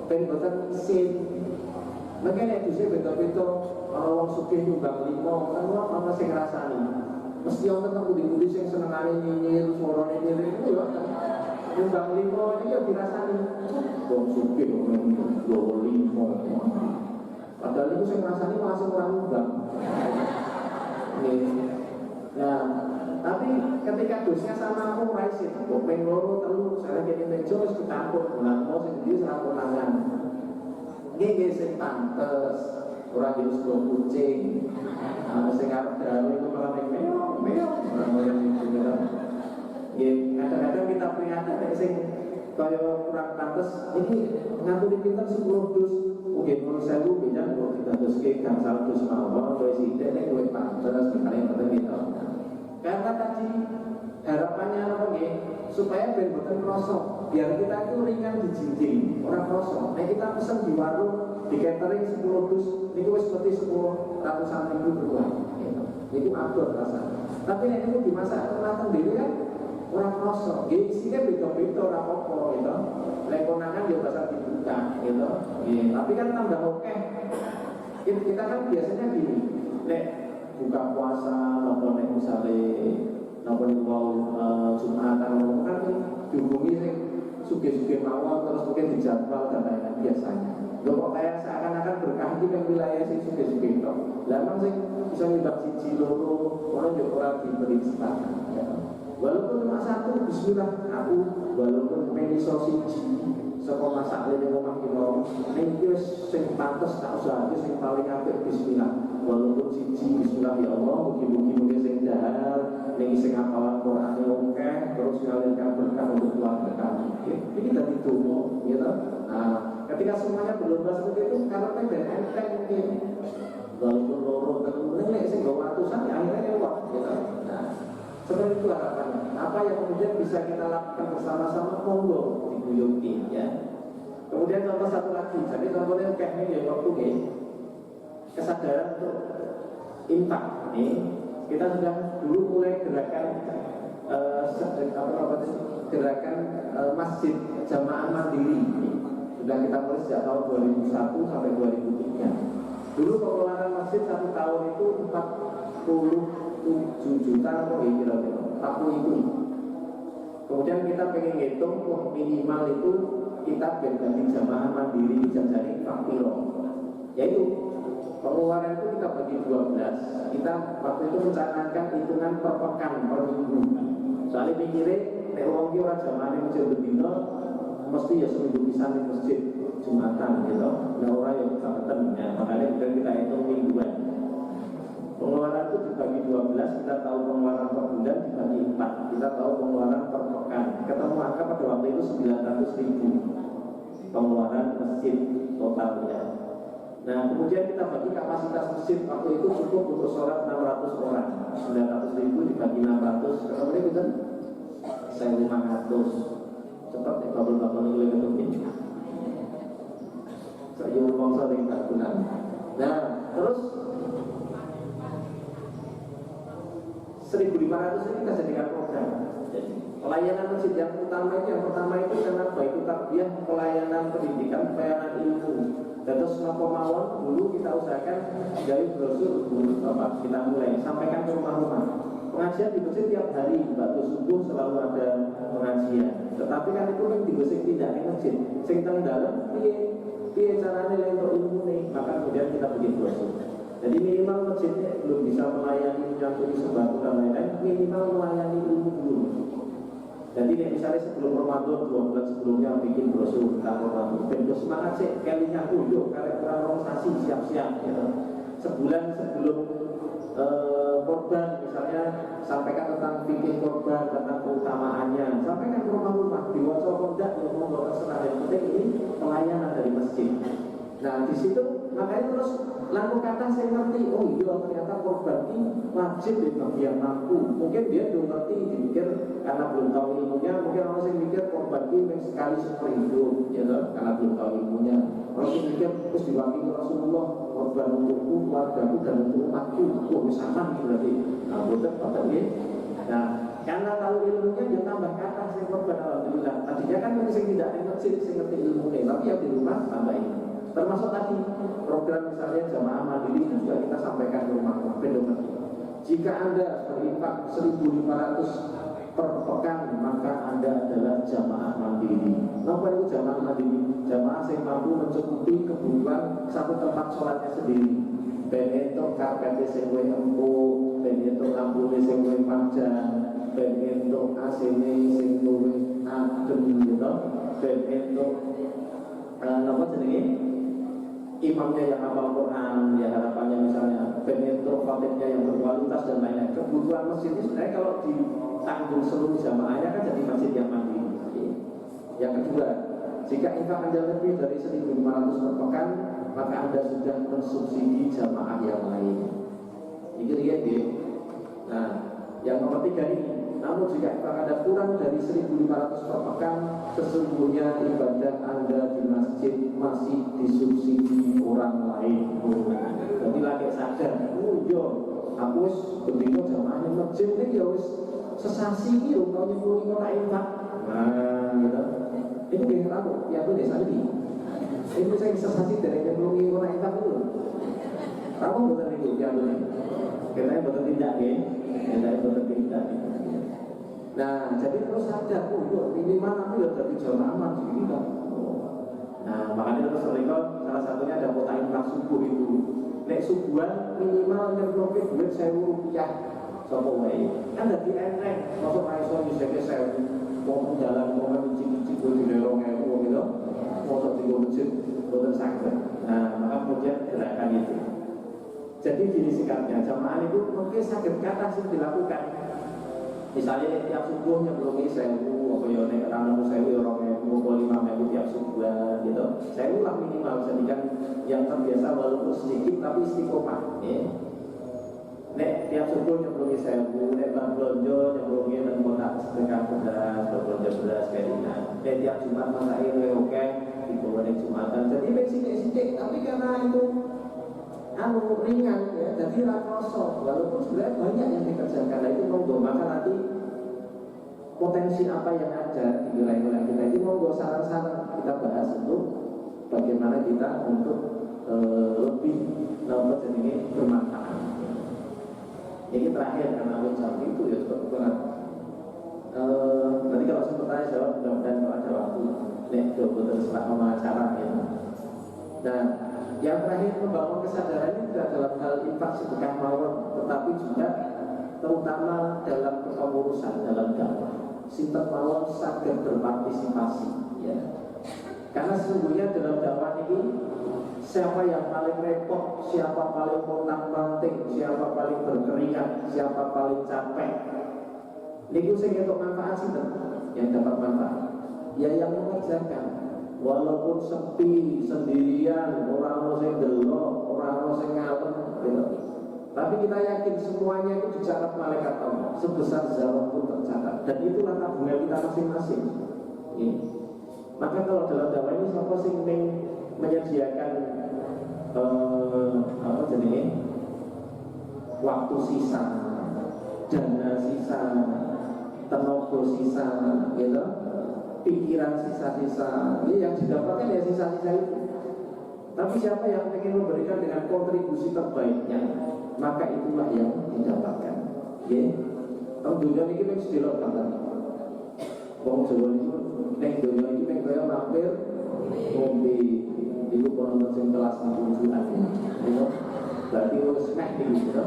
ben boten isin. Makanya duse beda-beda wong sugih nyumbang 5, kan ana sing ngrasani. Mesti orang tentang budi-budi yang senengane nyinyir, suarane nyinyir itu ya nyumbang 5 ini ya dirasani wong sugih ngomong 5 padahal itu yang ngerasani langsung orang nyumbang. Nah, tapi ketika dosnya sama aku raisin kok pengen loro telu saya jadi meja harus ketampuk bulan mau sendiri serang konangan ini sing pantes orang jenis kucing sing arep dalu itu malah meong kadang-kadang kita peringatan nek sing kaya kurang pantes ini ngaturi pinter 10 dus mungkin menurut saya lu beda kok kita doske gangsal dus mawon kowe sithik nek kowe pantes misalnya ngoten gitu. Karena tadi harapannya apa nggih supaya ben boten krasa biar kita itu ringan dijinjing orang krasa. Nek kita pesen di warung di catering 10 dus niku wis seperti 10 ratusan ribu berdua gitu. Niku abot rasanya. Tapi nek niku dimasak mateng dhewe kan orang krasa. Nggih isine beda-beda ora apa-apa gitu. Lek konangan ya basah dibuka gitu. Tapi kan tambah akeh. Kita kan biasanya gini. Nek buka puasa napa nek misale napa niku mau Jumatan kan dihubungi sing sugih-sugih mawon terus mungkin dijadwal dan lain-lain biasanya. Lho kok kayak seakan-akan berkah iki ning wilayah sing sugih-sugih tok. Lah emang sing bisa nyumbang siji loro ora yo ora diberi kesempatan. Ya. Walaupun cuma 1 bismillah aku walaupun pengen iso siji saka masak lene omah kira ning iki wis sing pantes tak usahake sing paling apik bismillah. Walaupun siji bismillah ya Allah mugi-mugi sing dahar ning sing hafalan Quran akeh terus ngalirkan berkah untuk keluarga kami. Ini tadi donga gitu. Nah, ketika semuanya berlomba seperti itu karena pendek enteng mungkin walaupun loro kemudian nek sing nggo atusan ya akhirnya lewat gitu. Nah, seperti itu harapannya. Apa yang kemudian bisa kita lakukan bersama-sama monggo diguyuki ya. Kemudian contoh satu lagi, jadi contohnya kayak ini ya waktu ini kesadaran untuk infak ini kita sudah dulu mulai gerakan gerakan masjid jamaah mandiri ini. Sudah kita mulai sejak tahun 2001 sampai 2003. Dulu pengelolaan masjid 1 tahun itu 47 juta atau kira-kira 40 itu. Kemudian kita pengen ngitung minimal itu kita bagi jamaah mandiri dijajari fakiro. Yaitu pengeluaran itu kita bagi 12. Kita waktu itu mencanangkan hitungan per pekan per minggu. Soalnya pikirnya nek wong ki ora jamaah ning masjid bendina mesti ya seminggu pisan ning masjid Jumatan gitu. Nah ora ya kebetulan ya makanya kita hitung mingguan. Pengeluaran itu dibagi 12, kita tahu pengeluaran per bulan dibagi 4, kita tahu pengeluaran per pekan. Ketemu angka pada waktu itu 900.000 pengeluaran masjid totalnya. Nah kemudian kita bagi kapasitas masjid waktu itu cukup untuk sholat 600 orang. 900.000 dibagi 600, berapa itu kan? 1.500. Cepat ya babel-babel ini lebih mungkin. Saya ngomong sering tak guna. Nah terus 1.500 ini kita jadikan program. Jadi, pelayanan masjid yang utama itu karena baik itu tarbiyah, pelayanan pendidikan, pelayanan ilmu. Dan terus mawon dulu kita usahakan dari brosur dulu Bapak kita mulai sampaikan ke rumah-rumah. Pengajian di masjid tiap hari, waktu subuh selalu ada pengajian. Tetapi kan itu kan di masjid tidak di masjid. Sing teng dalam piye carane untuk ilmu nih. Maka kemudian kita bikin brosur. Jadi minimal masjidnya belum bisa melayani menyangkut sembako dan lain-lain, minimal melayani ilmu dulu. Jadi misalnya sebelum Ramadan 2 bulan sebelumnya bikin brosur tentang Ramadan, ben semangat sih kalinya yuk karek organisasi siap-siap gitu. Sebulan sebelum korban misalnya sampaikan tentang fikih korban, tentang keutamaannya, sampaikan ke rumah-rumah di WhatsApp kontak yang mau terserah. Yang penting ini pelayanan dari masjid. Nah di situ makanya terus lalu kata saya ngerti, oh iya ternyata korban ini wajib di bagian mampu. Mungkin dia belum ngerti, dipikir karena belum tahu ilmunya. Mungkin orang yang mikir korban ini sekali seumur hidup, ya toh, karena belum tahu ilmunya. Orang yang mikir terus diwakili Rasulullah, korban untukku, keluargaku dan untuk umatku. Oh sama berarti. Nah betul betul ya. Nah karena tahu ilmunya dia tambah kata saya korban alhamdulillah. Tadinya kan yang tidak ngerti, saya ngerti ilmunya, tapi yang di rumah tambah ini. Termasuk tadi program misalnya jamaah mandiri itu juga kita sampaikan ke rumah-rumah pedoman. Jika Anda berinfak 1.500 per pekan, maka Anda adalah jamaah mandiri. Apa itu jamaah mandiri? Jamaah yang mampu mencukupi kebutuhan satu tempat sholatnya sendiri. Ben entuk karpet sing luwih empuk, ben entuk lampune sing luwih panjang, ben entuk AC-ne sing luwih adem gitu, ben entuk napa jenenge? Imamnya yang hafal Quran, ya harapannya misalnya penetro khatibnya yang berkualitas dan lain-lain. Kebutuhan masjid ini sebenarnya kalau ditanggung seluruh jamaahnya kan jadi masjid yang mandiri. Yang kedua, jika infak Anda lebih dari 1.500 per pekan, maka Anda sudah mensubsidi jamaah yang lain. Ini lihat ya. Nah, yang nomor 3 ini. Namun jika infak Anda kurang dari 1.500 per pekan, sesungguhnya ibadah Anda di masjid masih disubsidi orang lain. Jadi lagi sadar, oh iya, aku wis bendino jamaahnya masjid ini ya wis sesasi ini loh, kalau nyempulin orang infak. Nah, gitu. Itu yang aku, ya aku desa ini. Ini saya sesasi dari nyempulin orang infak dulu. Kamu betul itu, ya betul. Kita betul tidak ya, kita betul tidak. Nah, jadi terus sadar, minimal aku ya dari jamaah mandiri kan. Nah, makanya terus mereka salah satunya ada kota infak subuh itu. Nek subuhan minimal nyemplungke duit 1.000 rupiah. Sopo wae. Kan dadi eneng, masuk iso nyiseke 1.000. Wong jalan wong mencicip kuwi dilelong ewu gitu. Masuk di masjid boten saged. Nah, maka kemudian gerakan itu. Jadi gini sikapnya, jamaah itu mungkin sakit kata sih dilakukan. Misalnya tiap subuh nyemplungi 1.000, apa ya nek ora 1.000 orang 5.000 tiap subuh gitu. 1.000 lah minimal, jadikan yang terbiasa walaupun sedikit tapi istiqomah. Ya. Nek tiap subuh nyemplungi 1.000, nek bang belanja nyemplungi nang kotak sedekah beras, belanja beras kayak gini. Nek tiap Jumat masakin oke, dibawa nek Jumatan. Jadi sithik-sithik tapi karena itu ringan ya, jadi rakoso walaupun sebenarnya banyak yang dikerjakan. Nah itu monggo, maka nanti potensi apa yang ada di wilayah kita itu monggo saran-saran kita bahas untuk bagaimana kita untuk lebih nomor ini bermanfaat. Ini terakhir karena jam itu ya cukup banget. Nanti kalau sempat tanya jawab, mudah-mudahan kalau ada waktu nek betul setelah pengacara ya. Nah yang terakhir membangun kesadaran ini tidak dalam hal infak sedekah mawon, tetapi juga terutama dalam kepengurusan dalam dakwah. Sinten mawon saged berpartisipasi, ya. Karena sesungguhnya dalam dakwah ini siapa yang paling repot, siapa paling pontang-panting, siapa paling berkeringat, siapa paling capek. Niku sing entuk manfaat sinten? Yang dapat manfaat ya yang mengerjakan, walaupun sepi sendirian, orang ono sing delok, orang ono sing ngalem gitu. Tapi kita yakin semuanya itu dicatat malaikat Allah, sebesar zaman pun tercatat, dan itulah tabungan kita masing-masing. Maka kalau dalam dakwah ini siapa sih yang menyediakan apa jenis waktu sisa, dana sisa, tenaga sisa, gitu, pikiran sisa-sisa, ini yang didapatkan ya sisa-sisa itu. Tapi siapa yang ingin memberikan dengan kontribusi terbaiknya, maka itulah yang didapatkan. Ya, kalau dunia ini kita sedilok banget. Wong Jawa itu, neng dunia ini neng kaya mampir, ngombe, itu penonton sing kelas 67-an, gitu. Berarti harus snack gitu.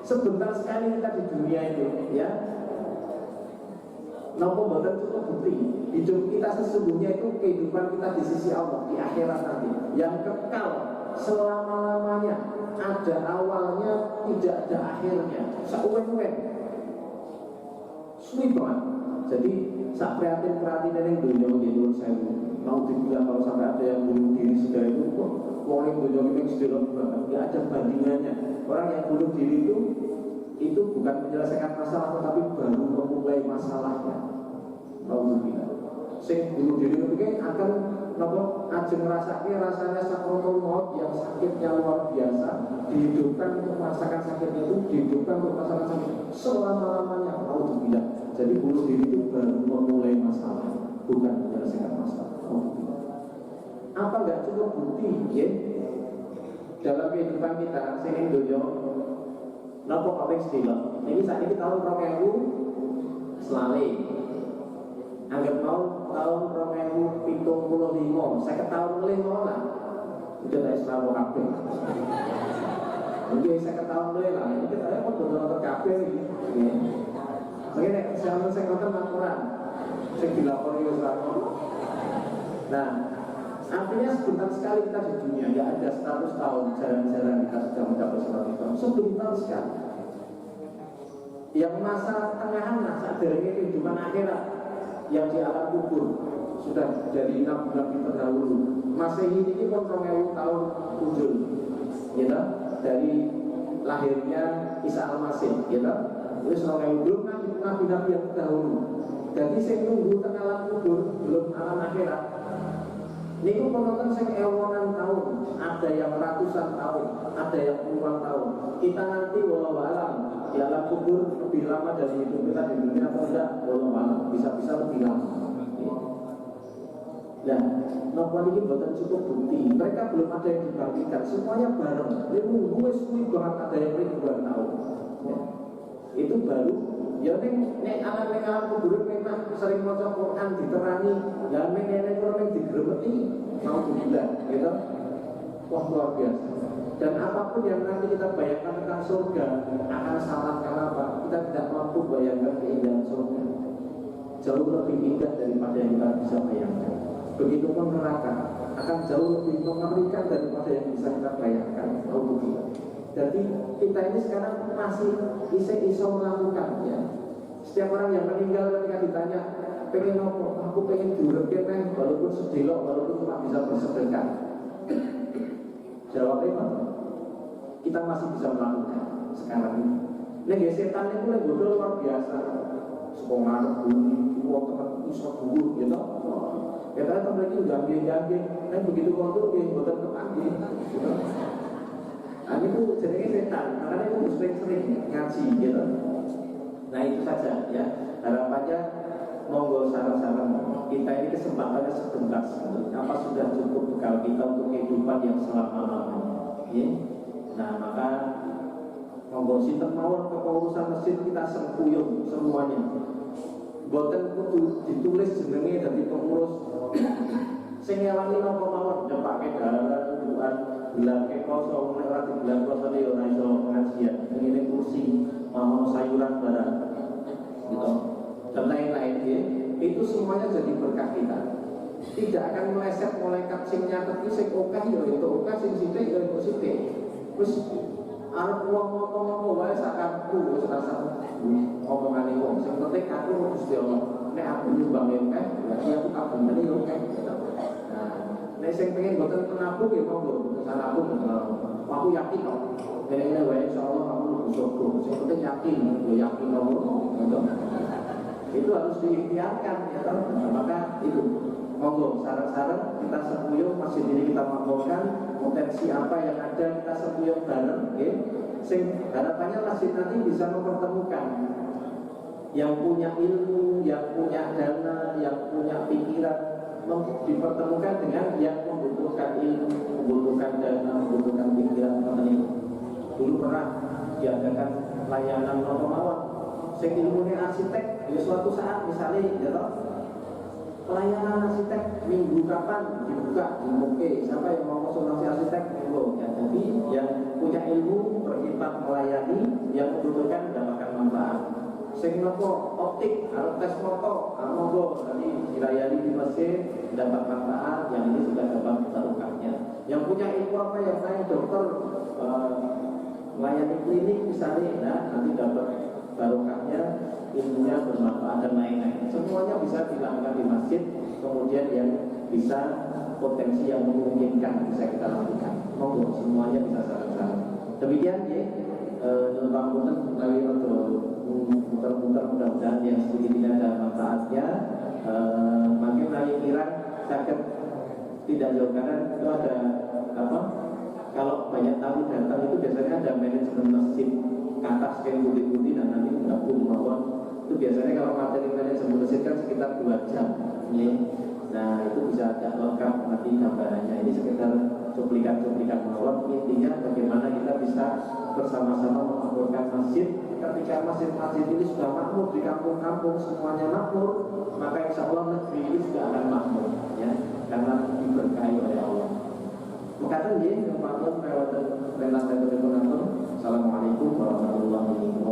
Sebentar sekali kita di dunia itu, ya. Nopo boten cukup bukti hidup kita sesungguhnya itu kehidupan kita di sisi Allah di akhirat nanti yang kekal selama-lamanya, ada awalnya tidak ada akhirnya, sauwen-wen suwi banget. Jadi sak prihatin yang dunia gitu saya mau dibilang kalau sampai ada yang bunuh diri segala itu kok orang dunia ini sedih banget, nggak ada bandingannya. Orang yang bunuh diri itu bukan menyelesaikan masalah, tetapi baru memulai masalahnya. Alhamdulillah. Sing bunuh diri itu akan nopo ajeng rasanya sakratul maut yang sakitnya luar biasa, dihidupkan untuk merasakan sakitnya itu, dihidupkan untuk merasakan sakit selama-lamanya. Alhamdulillah. Jadi bunuh diri itu baru memulai masalah, bukan menyelesaikan masalah. Alhamdulillah. Apa nggak cukup bukti, ya? Dalam kehidupan kita, sing dunia nopo kaping sedina. Ini saat ini tahun 2000 selali. Anggap mau tahun 2075, saya ketahuan kelima lah. Udah tak selalu kabeh. Mungkin saya ketahuan kelima lah. Ini kita pun betul-betul kabeh ini. Mungkin nek zaman saya nonton laporan, saya dilapori selama. Nah, artinya sebentar sekali kita di dunia, nggak ada 100 tahun jalan-jalan kita sudah mencapai 100 tahun. Sebentar sekali. Yang masa tengahan saat dari kehidupan akhirat, yang di alam kubur sudah dari nabi-nabi terdahulu. Masehi ini pun 2000 tahun muncul, gitu, dari lahirnya Isa al-Masih, gitu. Terus 2000 belum nabi-nabi yang terdahulu. Jadi saya nunggu tengah alam kubur, belum alam akhirat. Niku penonton sing ewonan tahun, ada yang ratusan tahun, ada yang puluhan tahun. Kita nanti walau alam di alam kubur lebih lama dari hidup kita di dunia atau enggak, walau alam bisa-bisa lebih lama. Nah, nopo ini bukan cukup bukti. Mereka belum ada yang dibangkitkan, semuanya bareng. Ini nunggu suwi banget ada yang ribuan tahun. Ya. Itu baru. Ya nek alam kubur memang sering maca Quran diterangi, ya nek orang digerebeki mau dibilang, gitu. Wah luar biasa. Dan apapun yang nanti kita bayangkan tentang surga akan salah karena apa? Kita tidak mampu bayangkan keindahan surga. Jauh lebih indah daripada yang kita bisa bayangkan. Begitupun neraka akan jauh lebih mengerikan daripada yang bisa kita bayangkan. Jadi kita ini sekarang masih iso melakukan, ya. Setiap orang yang meninggal ketika ditanya pengen apa? Aku pengen diuripkan, walaupun sedilok, walaupun cuma bisa bersedekah. Jawabnya apa? Kita masih bisa melakukan sekarang ini. Nek setan itu lek bodoh luar biasa. Sekolah bunyi, teman iso dhuwur, gitu. Ya kan mereka udah gambling, kan begitu kontur nggih boten kepanggih, gitu. Nah, itu jenenge setan, makanya itu sering-sering ngaji, gitu. Nah itu saja, ya. Harapannya monggo saran-saran kita ini kesempatannya sebentar sebetulnya. Apa sudah cukup bekal kita untuk kehidupan yang selama-lamanya, ya? Nah maka monggo sinten mawon kepengurusan masjid kita sengkuyung semuanya. Boten kudu ditulis jenenge dari pengurus. Sing ngewangi napa mawon nyepake dalan tujuan bilangke kosong nek ora dibilang kosong ya ora iso pengajian. Ngene kursi, mau sayuran barang gitu. Dan lain-lain ya. Itu semuanya jadi berkah kita. tidak akan meleset malaikat sing nyatet iki sing akeh ya itu akeh, sing sithik ya itu sithik. Terus arep wong ngomong wae sak kampung wis rasa omongane wong. Sing penting aku Gusti Allah. Nek aku nyumbang akeh, berarti aku kabeh yo akeh. Nah, nek sing pengen boten menabung ya monggo, sanabung. Aku yakin kok. Dene wae insyaallah aku mlebu surga. Sing penting yakin, yo yakin ngono. Itu harus diikhtiarkan ya kan. Maka itu monggo sarang-sarang kita sepuyung masjid ini kita makmurkan, potensi apa yang ada kita sepuyung bareng, okay? Sing harapannya masjid nanti bisa mempertemukan yang punya ilmu, yang punya dana, yang punya pikiran, dipertemukan dengan yang membutuhkan ilmu, membutuhkan dana, membutuhkan pikiran. Dulu pernah diadakan layanan non-mawon, sing ilmunya arsitek, ya suatu saat misalnya ya toh, pelayanan arsitek minggu kapan dibuka, oke, siapa yang mau konsultasi arsitek minggu ya. Jadi yang punya ilmu berkhidmat melayani, yang membutuhkan mendapatkan manfaat. Sing nopo optik, harus tes moto, monggo nanti dilayani di masjid, dapat manfaat, yang ini sudah dapat barokahnya. Yang punya ilmu apa yang lain, dokter, melayani klinik misalnya, nah, nanti dapat barokahnya, ilmunya bermanfaat dan lain-lain. Semuanya bisa dilakukan di masjid, kemudian yang bisa potensi yang memungkinkan bisa kita lakukan. Monggo semuanya bisa sarang-sarang. Demikian ya, Nurbangunan melalui untuk muter-muter mudah-mudahan yang sedikitnya ada manfaatnya. Makin lagi kira sakit tidak jauh karena itu ada apa? Kalau banyak tamu datang itu biasanya ada manajemen masjid kata sekian budi-budi dan nanti gabung mawon. Itu biasanya kalau materi manajemen masjid kan sekitar 2 jam ya. Nah itu bisa agak lengkap nanti gambarannya. Ini sekitar cuplikan-cuplikan mawon. Intinya bagaimana kita bisa bersama-sama memakmurkan masjid. Ketika masjid-masjid ini sudah makmur di kampung-kampung semuanya makmur, maka insya Allah negeri ini juga akan makmur ya, karena diberkahi oleh Allah. Makanya ini yang patut lewat renang dan berikut. Assalamualaikum warahmatullahi wabarakatuh.